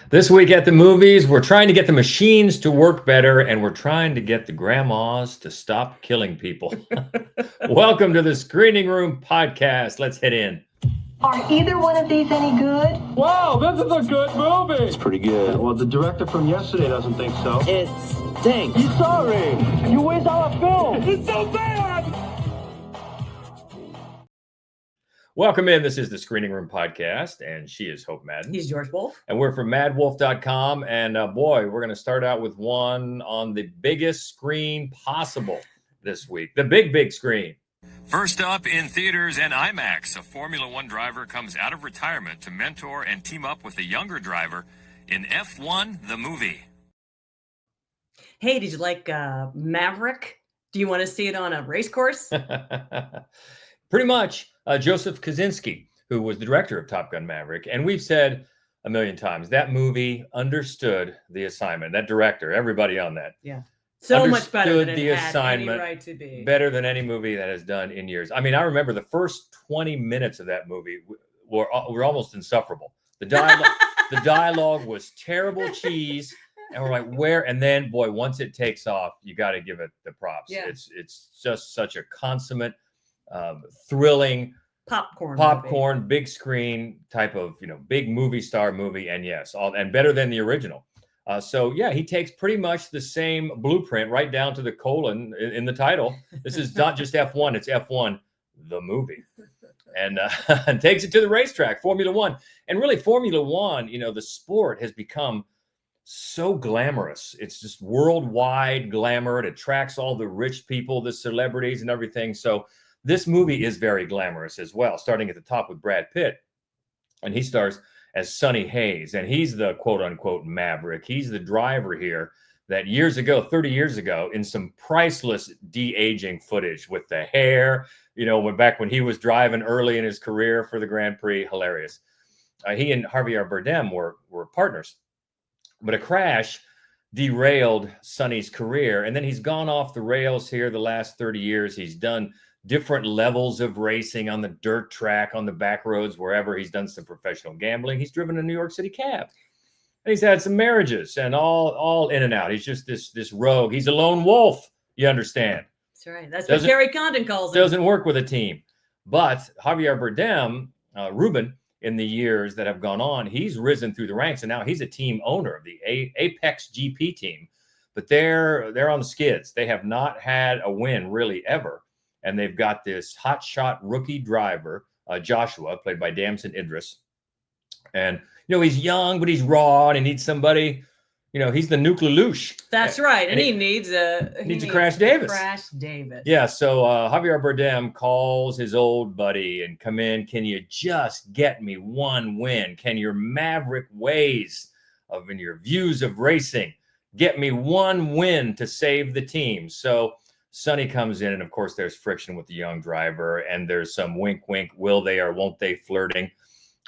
This week at the movies, we're trying to get the machines to work better, and we're trying to get the grandmas to stop killing people. Welcome to the Screening Room Podcast. Let's hit in. Are either one of these any good? Wow, this is a good movie. It's pretty good. Well, the director from yesterday doesn't think so. It stinks. He's sorry. You waste our film. It's so bad. Welcome in. This is the Screening Room Podcast, and she is Hope Madden. He's George Wolf. And we're from MaddWolf.com. And boy, we're going to start out with one on the biggest screen possible this week. The big screen. First up in theaters and IMAX, a Formula One driver comes out of retirement to mentor and team up with a younger driver in F1, the movie. Hey, did you like Maverick? Do you want to see it on a race course? Pretty much. Joseph Kosinski, who was the director of Top Gun Maverick. And we've said a million times, that movie understood the assignment. That director, everybody on that. Yeah. So much better than the it had assignment, any right to be. Better than any movie that has done in years. I mean, I remember the first 20 minutes of that movie were almost insufferable. The dialogue was terrible cheese. And we're like, where? And then, boy, once it takes off, you got to give it the props. Yeah. It's just such a consummate, thrilling popcorn movie. Big screen type of, big movie star movie. And yes, and better than the original. So yeah, he takes pretty much the same blueprint right down to the colon in the title. This is not just F1, it's F1, the movie. And takes it to the racetrack, Formula One. And really Formula One, the sport has become so glamorous. It's just worldwide glamour. It attracts all the rich people, the celebrities and everything. So this movie is very glamorous as well, starting at the top with Brad Pitt. And he stars as Sonny Hayes, and he's the quote-unquote Maverick. He's the driver here that 30 years ago, in some priceless de-aging footage with the hair, back when he was driving early in his career for the Grand Prix, hilarious. He and Javier Bardem were partners. But a crash derailed Sonny's career, and then he's gone off the rails here the last 30 years. He's done different levels of racing on the dirt track, on the back roads, wherever. He's done some professional gambling. He's driven a New York City cab. And he's had some marriages and all in and out. He's just this rogue. He's a lone wolf, you understand. That's right. That's what Kerry Condon calls him. Doesn't work with a team. But Javier Bardem, Ruben, in the years that have gone on, he's risen through the ranks, and now he's a team owner of the Apex GP team. But they're on the skids. They have not had a win really ever. And they've got this hotshot rookie driver, Joshua, played by Damson Idris. And, he's young, but he's raw, and he needs somebody, he's the nuclear louche. That's right. And he needs a Crash Davis. Crash Davis. Yeah, so Javier Bardem calls his old buddy and come in. Can you just get me one win? Can your maverick ways and your views of racing get me one win to save the team? So Sonny comes in, and of course there's friction with the young driver, and there's some wink, will they or won't they flirting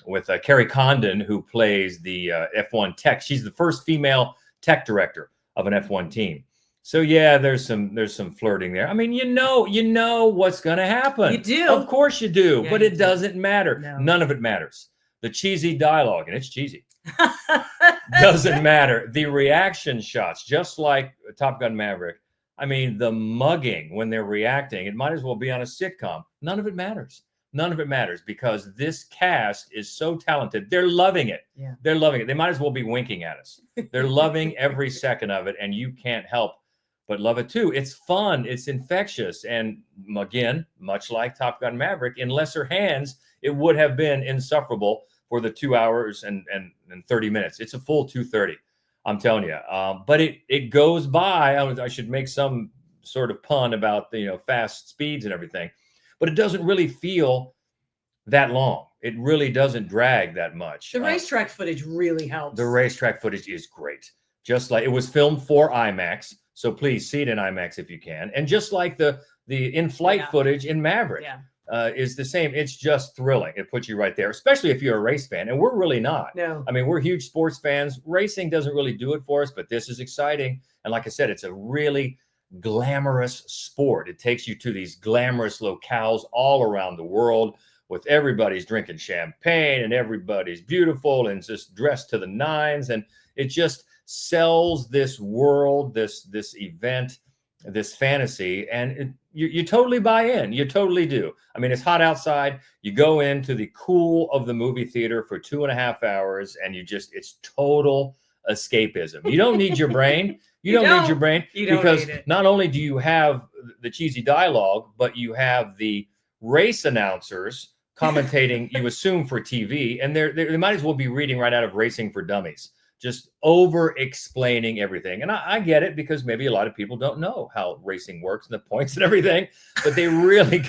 with Kerry Condon, who plays the F1 tech. She's the first female tech director of an F1 team. So yeah, there's some flirting there. I mean, you know what's going to happen. You do. Of course you do, Yeah, but it doesn't matter. No. None of it matters. The cheesy dialogue, and it's cheesy, doesn't matter. The reaction shots, just like Top Gun Maverick. I mean, the mugging when they're reacting, it might as well be on a sitcom. None of it matters. None of it matters because this cast is so talented. They're loving it. Yeah. They're loving it. They might as well be winking at us. They're loving every second of it, and you can't help but love it too. It's fun. It's infectious. And again, much like Top Gun Maverick, in lesser hands, it would have been insufferable for the 2 hours and 30 minutes. It's a full 2:30. I'm telling you, but it goes by. I should make some sort of pun about fast speeds and everything, but it doesn't really feel that long. It really doesn't drag that much. The racetrack footage really helps. The racetrack footage is great. Just like it was filmed for IMAX, so please see it in IMAX if you can. And just like the in-flight footage in Maverick. Yeah. Is the same. It's just thrilling. It puts you right there, especially if you're a race fan. And we're really not. No. I mean, we're huge sports fans. Racing doesn't really do it for us, but this is exciting. And like I said, it's a really glamorous sport. It takes you to these glamorous locales all around the world with everybody's drinking champagne and everybody's beautiful and just dressed to the nines. And it just sells this world, this event, this fantasy, and you totally buy in. You totally do. I mean, it's hot outside. You go into the cool of the movie theater for 2.5 hours, and it's total escapism. You don't need your brain. You don't need your brain, because not only do you have the cheesy dialogue, but you have the race announcers commentating, you assume, for TV, and they might as well be reading right out of Racing for Dummies, just over explaining everything. And I get it, because maybe a lot of people don't know how racing works and the points and everything, but they really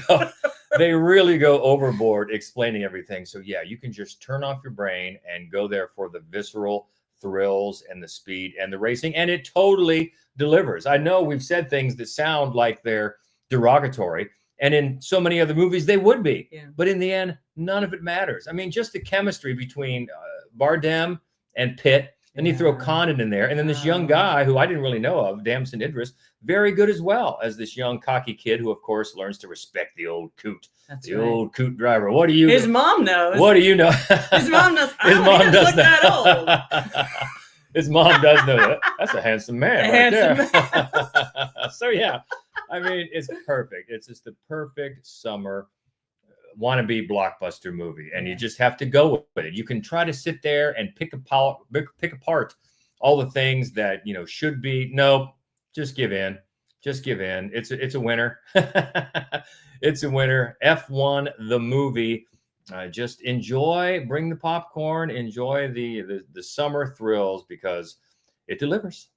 go overboard explaining everything. So yeah, you can just turn off your brain and go there for the visceral thrills and the speed and the racing, and it totally delivers. I know we've said things that sound like they're derogatory, and in so many other movies they would be, but in the end, none of it matters. I mean, just the chemistry between Bardem and Pitt, and you throw Condon in there, and then this young guy who I didn't really know of, Damson Idris, very good as well as this young cocky kid who, of course, learns to respect the old coot. Old coot driver. What do you? His mom knows. What do you know? His mom knows. His mom does know. That old. His mom does know that. That's a handsome man there. So yeah, I mean, it's perfect. It's just the perfect summer wannabe blockbuster movie, and you just have to go with it. You can try to sit there and pick apart all the things that should be. No, just give in. Just give in. It's a winner. It's a winner. F1 the movie. Just enjoy. Bring the popcorn. Enjoy the summer thrills, because it delivers.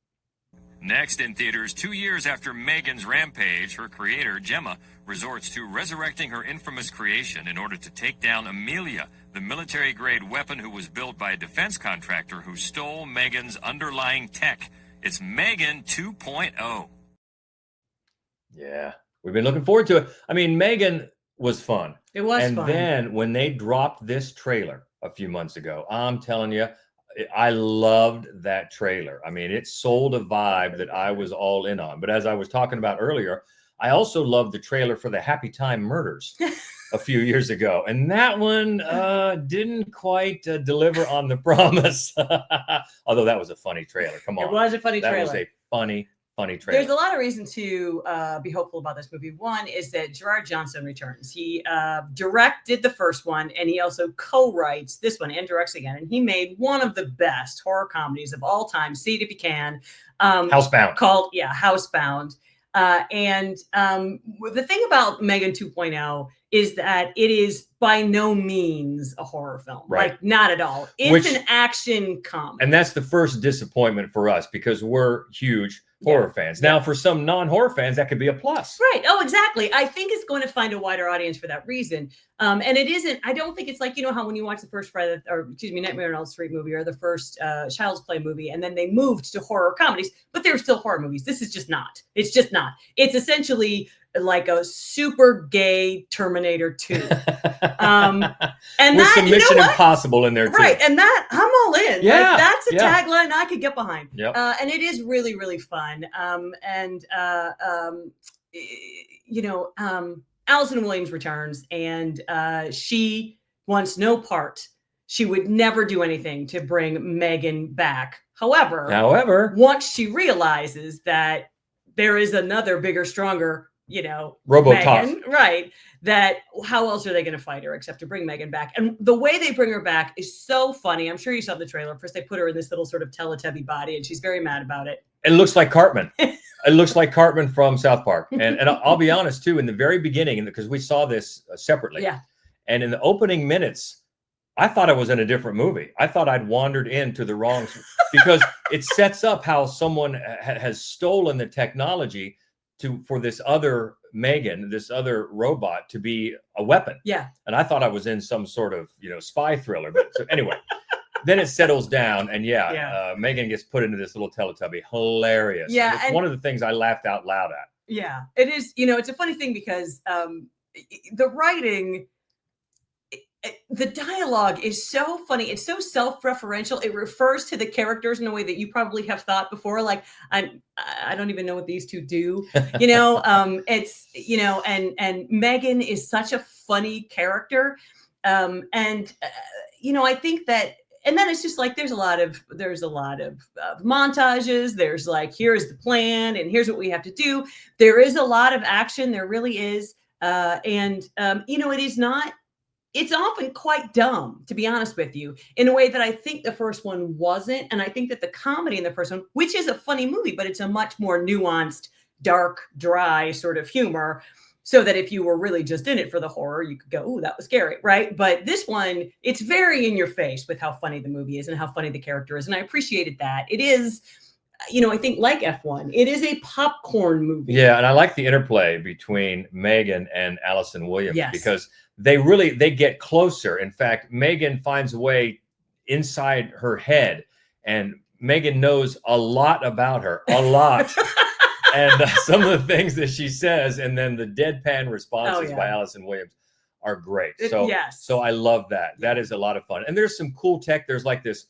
Next in theaters, 2 years after M3GAN's rampage, her creator, Gemma, resorts to resurrecting her infamous creation in order to take down Amelia, the military-grade weapon who was built by a defense contractor who stole M3GAN's underlying tech. It's M3GAN 2.0. Yeah, we've been looking forward to it. I mean, M3GAN was fun. It was fun. And then when they dropped this trailer a few months ago, I'm telling you, I loved that trailer. I mean, it sold a vibe that I was all in on. But as I was talking about earlier, I also loved the trailer for the Happy Time Murders a few years ago. And that one didn't quite deliver on the promise. Although that was a funny trailer. Come on. It was a funny trailer. That was a funny trailer. There's a lot of reason to be hopeful about this movie. One is that Gerard Johnson returns. He directed the first one, and he also co-writes this one and directs again. And he made one of the best horror comedies of all time. See it if you can. Housebound. Called Housebound. And the thing about M3GAN 2.0 is that it is by no means a horror film. Right. Like, not at all. It's an action comedy. And that's the first disappointment for us, because we're huge horror fans. Now, for some non-horror fans, that could be a plus. Right. Oh, exactly. I think it's going to find a wider audience for that reason. And it isn't, I don't think it's like, how when you watch the first Nightmare on Elm Street movie, or the first Child's Play movie, and then they moved to horror comedies, but they're still horror movies. This is just not. It's just not. It's essentially like a super gay Terminator 2. And with some Mission Impossible in there too. Right. And that, I'm all in. Yeah. Like, that's a tagline I could get behind. Yep. And it is really, really fun. Allison Williams returns, and she wants no part. She would never do anything to bring M3GAN back. However, once she realizes that there is another bigger, stronger, RoboTop, right? That how else are they going to fight her except to bring M3GAN back? And the way they bring her back is so funny. I'm sure you saw the trailer. First, they put her in this little sort of Teletubby body, and she's very mad about it. It looks like Cartman. It looks like Cartman from South Park. And I'll be honest too, in the very beginning, because we saw this separately. Yeah. And in the opening minutes, I thought I was in a different movie. I thought I'd wandered into the wrong, because it sets up how someone has stolen the technology for this other M3GAN, this other robot, to be a weapon. Yeah. And I thought I was in some sort of, spy thriller. But so anyway, then it settles down, and M3GAN gets put into this little Teletubby. Hilarious. Yeah. It's one of the things I laughed out loud at. Yeah, it is. It's a funny thing, because the writing, the dialogue is so funny. It's so self-referential. It refers to the characters in a way that you probably have thought before. Like, I don't even know what these two do. It's and M3GAN is such a funny character. I think that, and then it's just like there's a lot of montages. There's like, here's the plan and here's what we have to do. There is a lot of action. There really is. It is not, it's often quite dumb, to be honest with you, in a way that I think the first one wasn't. And I think that the comedy in the first one, which is a funny movie, but it's a much more nuanced, dark, dry sort of humor. So that if you were really just in it for the horror, you could go, "Ooh, that was scary," right? But this one, it's very in your face with how funny the movie is and how funny the character is. And I appreciated that. It is, I think like F1, it is a popcorn movie. Yeah, and I like the interplay between M3GAN and Allison Williams because they get closer. In fact, M3GAN finds a way inside her head, and M3GAN knows a lot about her, a lot. And some of the things that she says, and then the deadpan responses by Allison Williams are great. So I love that. That is a lot of fun. And there's some cool tech. There's like this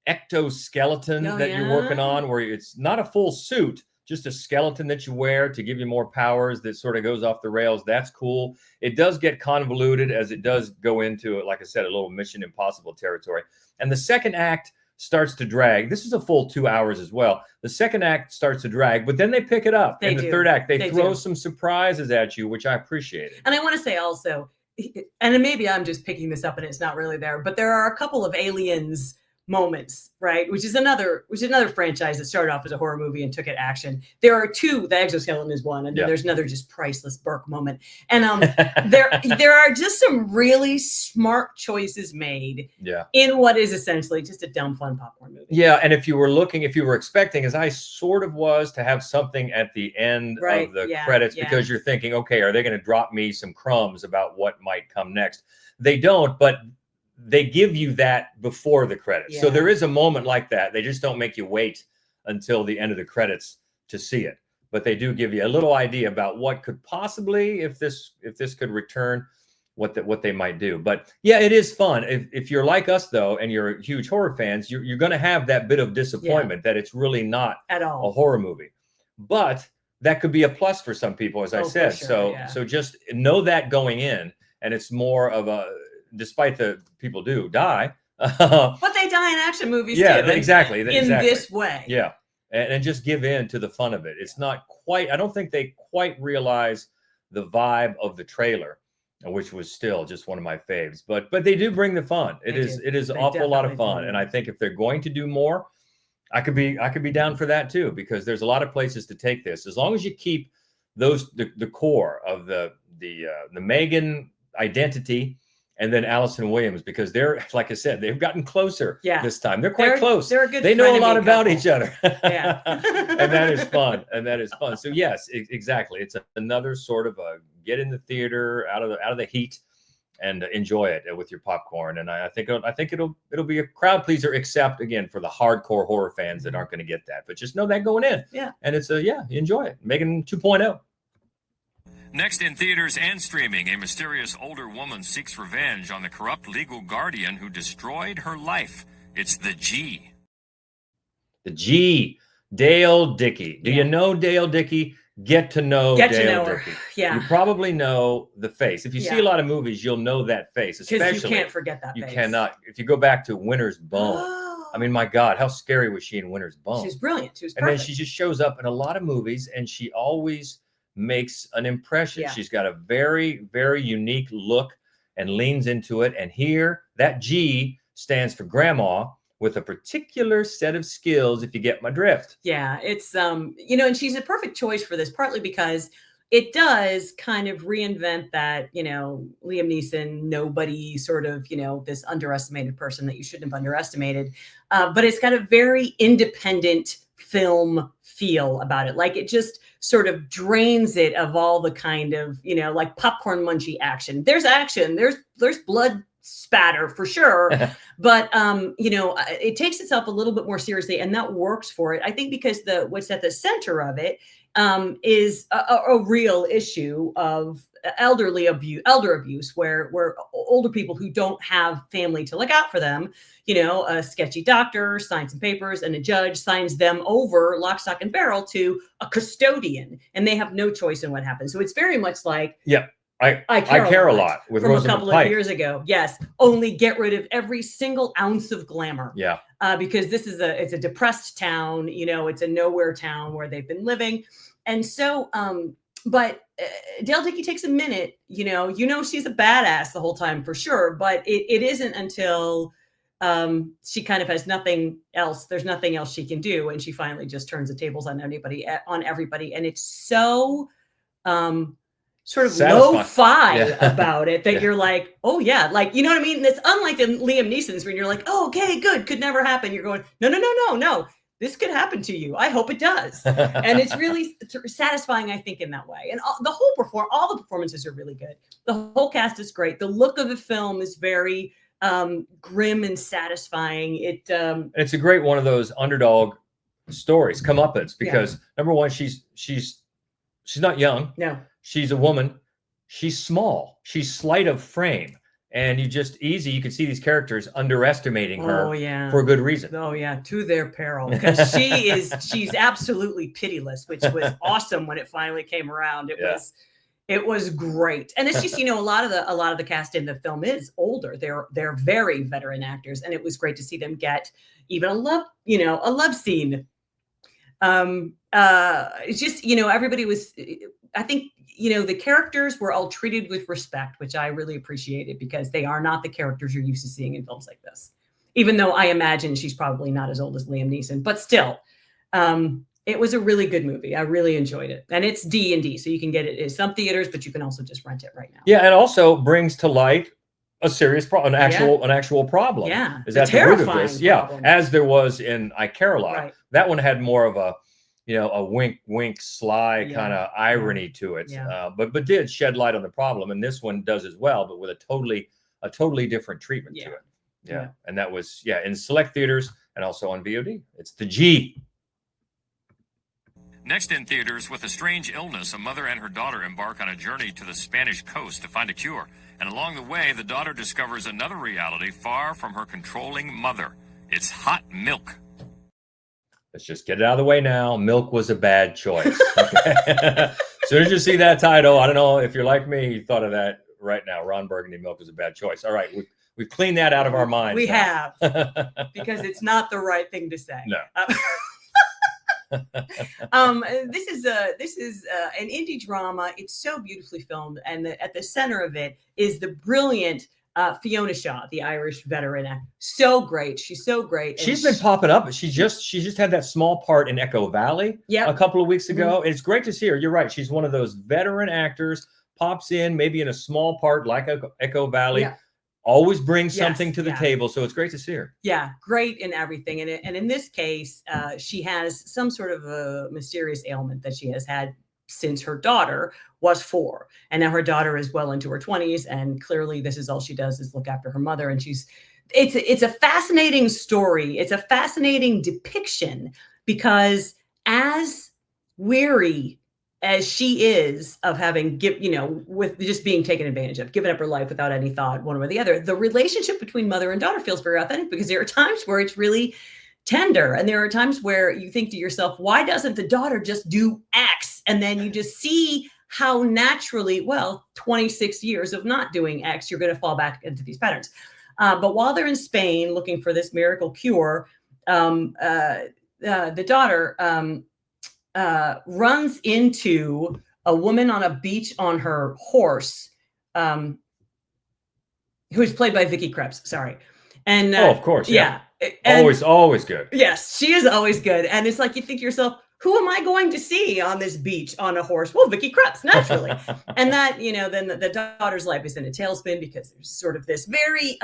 ectoskeleton that you're working on, where it's not a full suit, just a skeleton that you wear to give you more powers that sort of goes off the rails. That's cool. It does get convoluted as it does go into, like I said, a little Mission Impossible territory. And the second act starts to drag. This is a full 2 hours as well. The second act starts to drag, but then they pick it up. In the third act, they throw some surprises at you, which I appreciated. And I want to say also, and maybe I'm just picking this up and it's not really there, but there are a couple of Aliens moments, right? Which is another franchise that started off as a horror movie and took it action. There are two. The exoskeleton is one, and then there's another just priceless Burke moment. And there are just some really smart choices made in what is essentially just a dumb fun popcorn movie. Yeah, and if you were expecting, as I sort of was, to have something at the end of the credits, because you're thinking, okay, are they going to drop me some crumbs about what might come next? They don't, but they give you that before the credits. So there is a moment like that. They just don't make you wait until the end of the credits to see it. But they do give you a little idea about what could possibly, if this could return, what they might do. But yeah, it is fun. If you're like us though, and you're huge horror fans, you're going to have that bit of disappointment that it's really not at all a horror movie. But that could be a plus for some people, as I said. So just know that going in, and it's more of a, despite the people do die. But they die in action movies too. Exactly. In this way. Yeah. And just give in to the fun of it. It's not quite, I don't think they quite realize the vibe of the trailer, which was still just one of my faves. But they do bring the fun. It is an awful lot of fun. And I think if they're going to do more, I could be down for that too, because there's a lot of places to take this. As long as you keep the core of the M3GAN identity, and then Allison Williams, because they're, like I said, they've gotten closer this time. They're quite close. They're a good They know a lot about each other. Yeah. And that is fun. So yes, exactly. It's another sort of a get in the theater, out of the heat, and enjoy it with your popcorn. And I think it'll be a crowd pleaser, except again for the hardcore horror fans that aren't going to get that. But just know that going in. Yeah. And it's you enjoy it. M3GAN 2.0. Next in theaters and streaming, a mysterious older woman seeks revenge on the corrupt legal guardian who destroyed her life. It's the G. The G. Dale Dickey. Do you know Dale Dickey? Get to know Dale Dickey. Yeah. You probably know the face. If you see a lot of movies, you'll know that face. Especially, you can't forget that face. You cannot. If you go back to Winter's Bone, I mean, my God, how scary was she in Winter's Bone? She's brilliant. She was perfect. And then she just shows up in a lot of movies, and she always makes an impression. Yeah. She's got a very, very unique look and leans into it. And here, that G stands for grandma with a particular set of skills, if you get my drift. Yeah, it's and she's a perfect choice for this, partly because it does kind of reinvent that, Liam Neeson, nobody sort of, this underestimated person that you shouldn't have underestimated. But it's got a very independent film feel about it. Like it just sort of drains it of all the kind of, like popcorn munchy action. There's action, there's blood spatter for sure. But, it takes itself a little bit more seriously, and that works for it. I think because what's at the center of it is a real issue of elder abuse, where older people who don't have family to look out for them, a sketchy doctor signs some papers and a judge signs them over lock, stock, and barrel to a custodian, and they have no choice in what happens. So it's very much like, I care a lot with from a Rosamund couple Pike. of years ago. Yes, only get rid of every single ounce of glamour. Yeah. Because it's a depressed town. You know, it's a nowhere town where they've been living, and so but Dale Dickey takes a minute. You know she's a badass the whole time for sure, but it isn't until she kind of has nothing else. There's nothing else she can do, and she finally just turns the tables on everybody, and it's so sort of Satisfying. lo-fi Yeah. about it that Yeah. you're like, oh yeah, like, you know what I mean? It's unlike the Liam Neeson's when you're like, oh, okay, good, could never happen. You're going, no, this could happen to you. I hope it does. And it's really satisfying, I think, in that way. And all the performances are really good. The whole cast is great. The look of the film is very grim and satisfying. It's a great one of those underdog stories, comeuppance, because number one, she's not young. No. She's a woman. She's small. She's slight of frame. And you can see these characters underestimating her for a good reason. Oh yeah, to their peril, because she's absolutely pitiless, which was awesome when it finally came around. It was great. And it's just, a lot of the cast in the film is older. They're very veteran actors, and it was great to see them get even a love scene. It's just, everybody was, I think, the characters were all treated with respect, which I really appreciated, because they are not the characters you're used to seeing in films like this. Even though I imagine she's probably not as old as Liam Neeson, but still, it was a really good movie. I really enjoyed it. And it's D&D, so you can get it in some theaters, but you can also just rent it right now. Yeah, and also brings to light a serious problem, an actual problem. Yeah, is that the root of this? Problem. Yeah, as there was in I Care a Lot. Right. That one had more of a wink, sly kind of irony to it, but did shed light on the problem, and this one does as well, but with a totally different treatment to it. Yeah, and that was in select theaters and also on VOD. It's The G. Next in theaters, with a strange illness, a mother and her daughter embark on a journey to the Spanish coast to find a cure. And along the way, the daughter discovers another reality far from her controlling mother. It's hot milk. Let's just get it out of the way now. Milk was a bad choice. Okay? As soon as you see that title, I don't know if you're like me, you thought of that right now. Ron Burgundy, milk was a bad choice. All right, we've cleaned that out of our minds. We have, because it's not the right thing to say. No. This is an indie drama. It's so beautifully filmed, and at the center of it is the brilliant Fiona Shaw, the Irish veteran actor. So great. She's so great. She's been popping up. She just had that small part in Echo Valley a couple of weeks ago. Mm-hmm. It's great to see her. You're right. She's one of those veteran actors, pops in maybe in a small part like Echo Valley. Yeah. Always brings something to the table, so it's great to see her. Yeah, great in everything. And in this case, she has some sort of a mysterious ailment that she has had since her daughter was 4. And now her daughter is well into her 20s, and clearly this is all she does is look after her mother. And it's a fascinating story. It's a fascinating depiction, because as weary as she is of having with just being taken advantage of, given up her life without any thought one way or the other, the relationship between mother and daughter feels very authentic, because there are times where it's really tender, and there are times where you think to yourself, why doesn't the daughter just do X? And then you just see how naturally, 26 years of not doing X, you're going to fall back into these patterns. But while they're in Spain looking for this miracle cure, the daughter runs into a woman on a beach on her horse, who's played by Vicky Krieps. Sorry. And of course. Yeah. And, always good. Yes, she is always good. And it's like, you think to yourself, who am I going to see on this beach on a horse? Well, Vicky Krieps, naturally. And that, then the daughter's life is in a tailspin, because there's sort of this very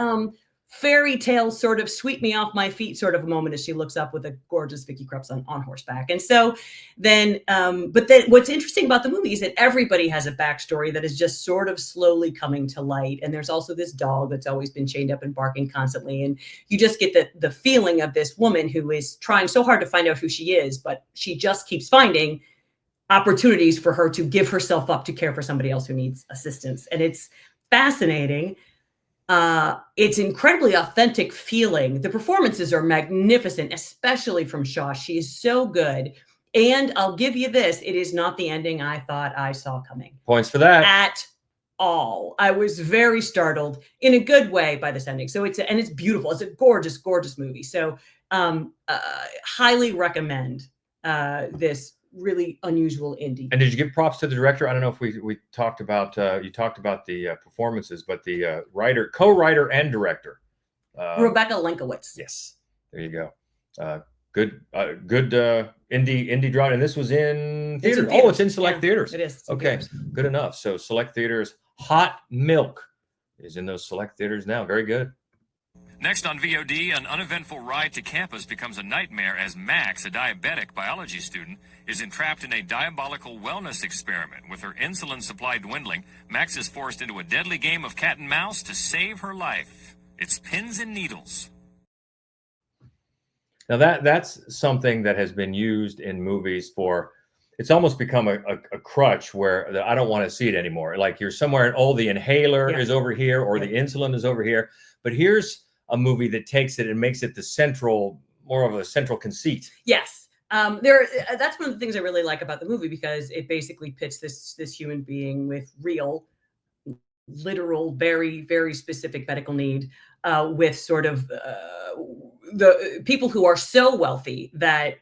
fairy tale sort of sweep me off my feet sort of a moment as she looks up with a gorgeous Vicky Krieps on horseback. And so then, but then what's interesting about the movie is that everybody has a backstory that is just sort of slowly coming to light. And there's also this dog that's always been chained up and barking constantly. And you just get the feeling of this woman who is trying so hard to find out who she is, but she just keeps finding opportunities for her to give herself up to care for somebody else who needs assistance. And it's fascinating. It's incredibly authentic feeling. The performances are magnificent, especially from Shaw. She is so good. And I'll give you this. It is not the ending I thought I saw coming. Points for that. At all. I was very startled in a good way by this ending. So it's beautiful. It's a gorgeous, gorgeous movie. So highly recommend this really unusual indie. And did you give props to the director? I don't know if we talked about you talked about the performances, but the writer, co-writer, and director, Rebecca Lenkowitz. Yes, there you go. Good indie drama, and this was in theaters. Oh, it's in select theaters. It is. Okay, good enough. So select theaters. Hot Milk is in those select theaters now. Very good. Next on VOD, an uneventful ride to campus becomes a nightmare as Max, a diabetic biology student, is entrapped in a diabolical wellness experiment. With her insulin supply dwindling, Max is forced into a deadly game of cat and mouse to save her life. It's pins and needles. Now that's something that has been used in movies for, it's almost become a crutch where I don't want to see it anymore. Like you're somewhere and the inhaler is over here or the insulin is over here. But here's a movie that takes it and makes it more of a central conceit. Yes. That's one of the things I really like about the movie, because it basically pits this human being with real, literal, very, very specific medical need with sort of the people who are so wealthy that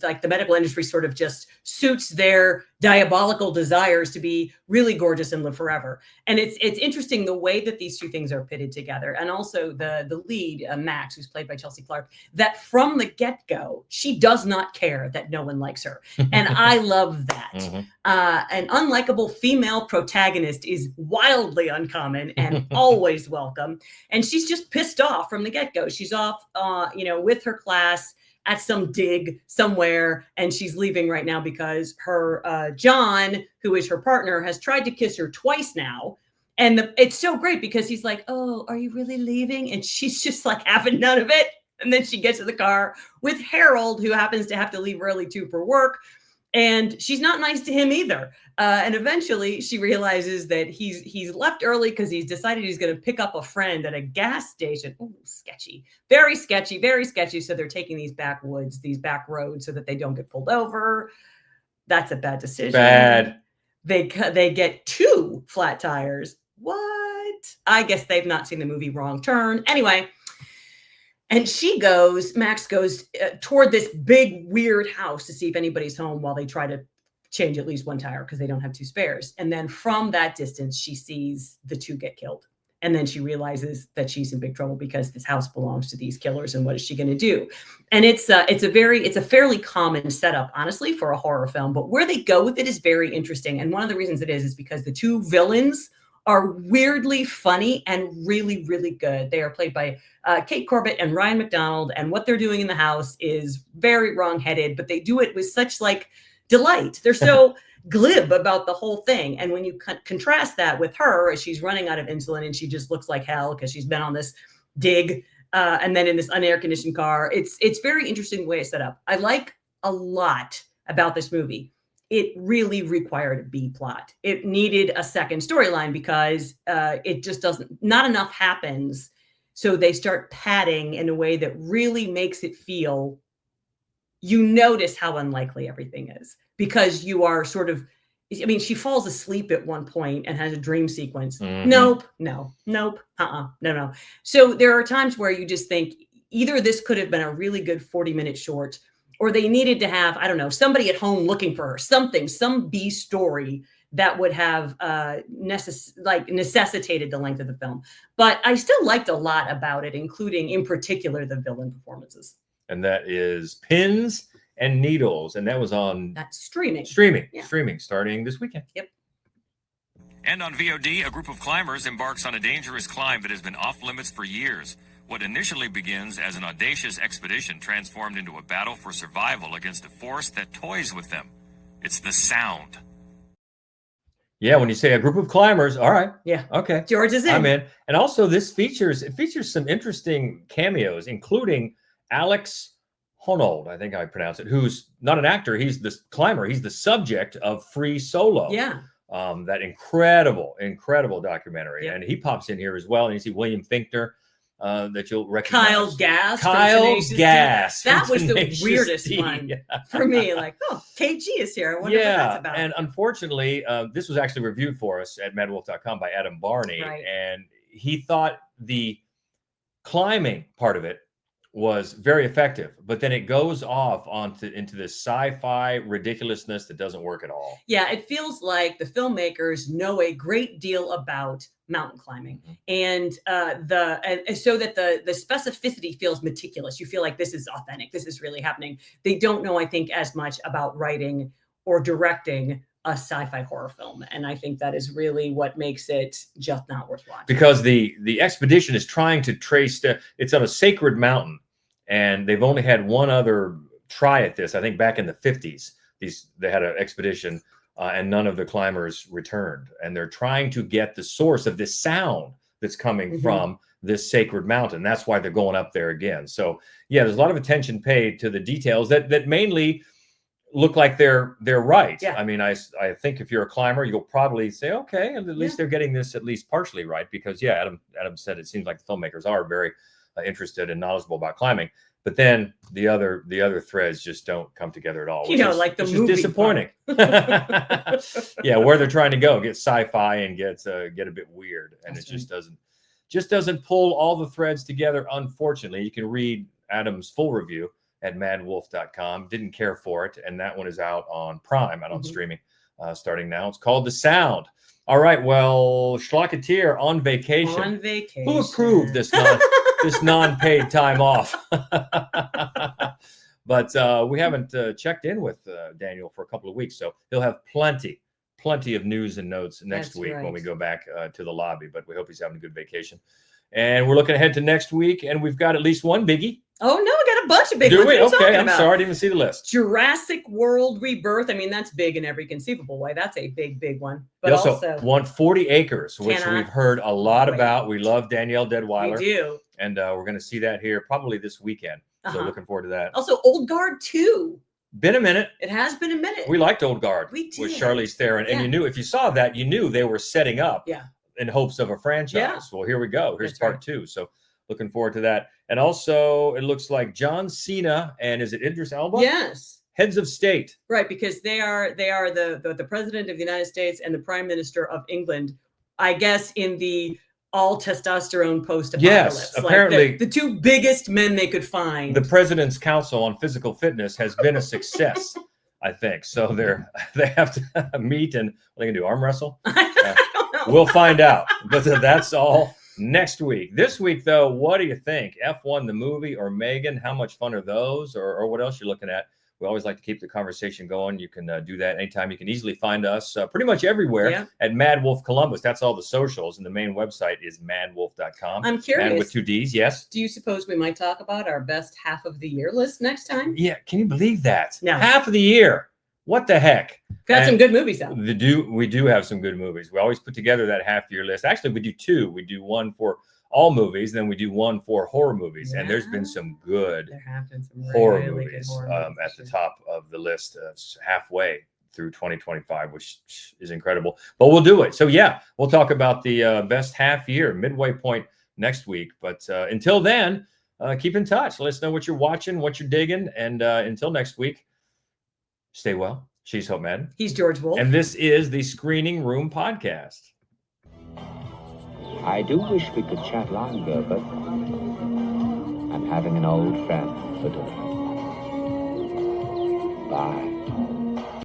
like the medical industry sort of just suits their diabolical desires to be really gorgeous and live forever. And it's interesting the way that these two things are pitted together. And also the lead, Max, who's played by Chelsea Clark, that from the get-go, she does not care that no one likes her. And I love that. An unlikable female protagonist is wildly uncommon and always welcome. And she's just pissed off from the get-go. She's off, with her class at some dig somewhere, and she's leaving right now because her John, who is her partner, has tried to kiss her twice now. And it's so great because he's like, "Oh, are you really leaving?" And she's just like having none of it. And then she gets in the car with Harold, who happens to have to leave early too for work. And she's not nice to him either. And eventually she realizes that he's left early because he's decided he's going to pick up a friend at a gas station. Oh, sketchy, very sketchy, very sketchy. So they're taking these backwoods, these back roads so that they don't get pulled over. That's a bad decision. Bad. They get 2 flat tires. What? I guess they've not seen the movie Wrong Turn. Anyway. And Max goes toward this big, weird house to see if anybody's home while they try to change at least one tire because they don't have 2 spares. And then from that distance, she sees the 2 get killed. And then she realizes that she's in big trouble because this house belongs to these killers. And what is she going to do? And it's a fairly common setup, honestly, for a horror film. But where they go with it is very interesting. And one of the reasons it is because the 2 villains are weirdly funny and really, really good. They are played by Kate Corbett and Ryan McDonald. And what they're doing in the house is very wrong-headed, but they do it with such delight. They're so glib about the whole thing. And when you contrast that with her, as she's running out of insulin and she just looks like hell because she's been on this dig and then in this unair-conditioned car, it's very interesting the way it's set up. I like a lot about this movie. It really required a B plot. It needed a second storyline because it just not enough happens. So they start padding in a way that really makes it feel, you notice how unlikely everything is because you are she falls asleep at one point and has a dream sequence. Nope. No. So there are times where you just think either this could have been a really good 40-minute short, or they needed to have, I don't know, somebody at home looking for her, some B story that would have necessitated the length of the film. But I still liked a lot about it, including, in particular, the villain performances. And that is Pins and Needles. And that was on... That's streaming. Streaming starting this weekend. Yep. And on VOD, a group of climbers embarks on a dangerous climb that has been off limits for years. What initially begins as an audacious expedition transformed into a battle for survival against a force that toys with them. It's the sound. Yeah, when you say a group of climbers, all right. Yeah. Okay. George is in. I'm in. And also this features some interesting cameos, including Alex Honnold, I think I pronounce it, who's not an actor. He's the climber. He's the subject of Free Solo. Yeah. That incredible documentary. Yep. And he pops in here as well. And you see William Finkner. that you'll recognize. Kyle's Gas. Kyle's Gas. That from was the Tenacious weirdest D. one for me. Like, oh, KG is here. I wonder what that's about. And unfortunately, this was actually reviewed for us at MaddWolf.com by Adam Barney, Right. and he thought the climbing part of it was very effective, but then it goes off into this sci-fi ridiculousness that doesn't work at all. Yeah, it feels like the filmmakers know a great deal about mountain climbing, and so that the specificity feels meticulous. You feel like this is authentic. This is really happening. They don't know, I think, as much about writing or directing a sci-fi horror film, and I think that is really what makes it just not worth watching. Because the expedition is trying to trace it's on a sacred mountain, and they've only had one other try at this. I think back in the 50s, they had an expedition, and none of the climbers returned. And they're trying to get the source of this sound that's coming from this sacred mountain. That's why they're going up there again. So yeah, there's a lot of attention paid to the details that mainly look like they're right. Yeah. I mean, I think if you're a climber, you'll probably say, okay, at least they're getting this at least partially right, because yeah, Adam said it seems like the filmmakers are very interested and knowledgeable about climbing, but then the other threads just don't come together at all. Like the movie. Is disappointing. Yeah, where they're trying to go, get sci-fi and get a bit weird, and it just doesn't pull all the threads together. Unfortunately, you can read Adam's full review at MaddWolf.com. Didn't care for it, and that one is out on Prime, out on streaming, starting now. It's called The Sound. All right, well, Schlocketeer on vacation. On vacation. Who approved this non-paid time off? But we haven't checked in with Daniel for a couple of weeks, so he'll have plenty of news and notes next week when we go back to the lobby. But we hope he's having a good vacation. And we're looking ahead to next week, and we've got at least one biggie. Oh, no, I got a bunch of big Do ones. we? What are you Okay, talking I'm about? sorry, I didn't even see the list. Jurassic World Rebirth. I mean, that's big in every conceivable way. That's a big one. But They also won 40 Acres, which Cannot we've heard a lot wait. about. We love Danielle Deadweiler. we do. And we're going to see that here probably this weekend. So looking forward to that. Also, Old Guard 2. Been a minute. It has been a minute. We liked Old Guard We with did. Charlize Theron. And you knew, if you saw that, you knew they were setting up in hopes of a franchise. Yeah. Well, here we go. Here's That's part right. 2. So looking forward to that. And also, it looks like John Cena and is it Idris Elba? Yes. Heads of state. Right, because they are the president of the United States and the prime minister of England, I guess, in the all testosterone post-apocalypse. Yes, apparently like the two biggest men they could find. The President's Council on Physical Fitness has been a success, I think. So they have to meet, and what are they gonna do? Arm wrestle? I don't know. We'll find out. But that's all next week. This week, though, what do you think? F1 the movie or M3GAN? How much fun are those, or what else you're looking at? We always like to keep the conversation going. You can do that anytime. You can easily find us pretty much everywhere at MaddWolf Columbus. That's all the socials, and the main website is maddwolf.com. I'm curious. Mad with 2 Ds, yes. Do you suppose we might talk about our best half of the year list next time? Yeah, can you believe that? No. Half of the year. What the heck? Got some good movies out. We do have some good movies. We always put together that half-year list. Actually, we do 2. We do one for all movies, then we do one for horror movies, and there's been some good horror movies at the top of the list, halfway through 2025, which is incredible. But we'll do it. So yeah, we'll talk about the best half year midway point next week. But until then, keep in touch. Let us know what you're watching, what you're digging, and until next week, stay well. She's Hope Madden. He's George Wolf. And this is the Screening Room Podcast. I do wish we could chat longer, but I'm having an old friend for dinner. Bye.